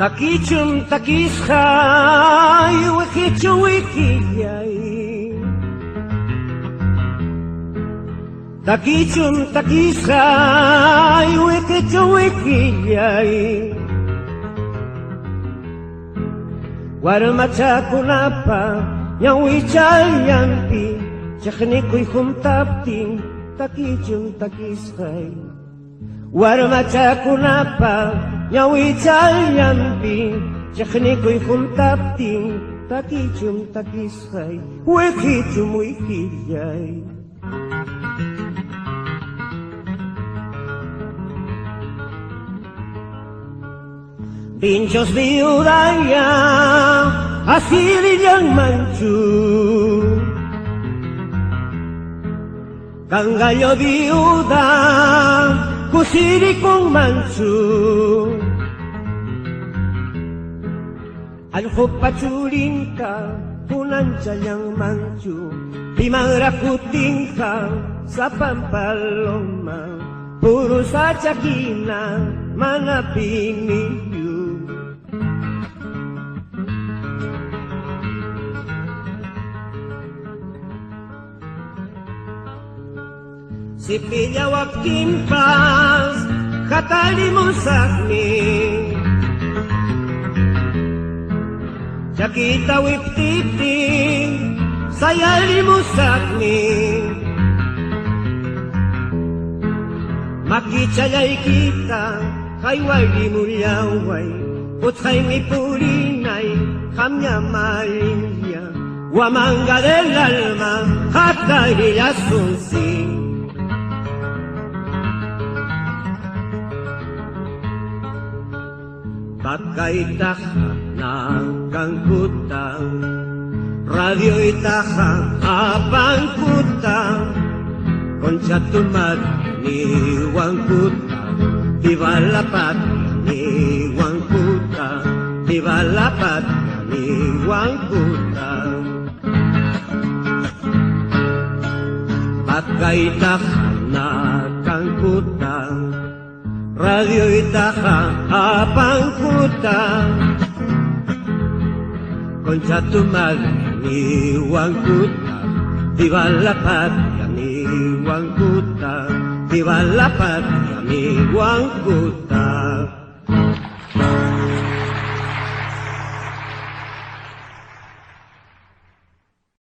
Takichum takishay, wikichu wikiyay. Takichum takishay, wikichu wikiyay. Warmachakunapa, ñawichayampi, chaknikuy humtaptin, takichum takishay. Warmachakunapa, ñawichayampi, chaknikuy humtaptin, takichum takishay, wikichum wikiyay. Pinchos viudaya, asiliyan manchu. Kangayo viuda, kusiri kong manchu. Alho paculin ka, punanchayang manchu. Bimarakutin ka, sa pampaloma. Puro sa chakina, manaping niyo. Si pillawak kimpas, katali mo sakni. Sakita wiptiti, sayali mo sakni. Makichalay kita, kaywali mo laway. Putay mi pulinay, kamya malinya. Wamanga del alma, hatay asunsi. Pagkaitaha ng kangkutang, radyo itaha abang kutang, konsa tumag niwang kutang, tibalapat niwang kutang, tibalapat niwang kutang. Pagkaitaha ng kangkutang, radyo itaha abang kutang, konsa tumag niwang kutang, tibalapat kami wang kutang, tibalapat kami wang kutang.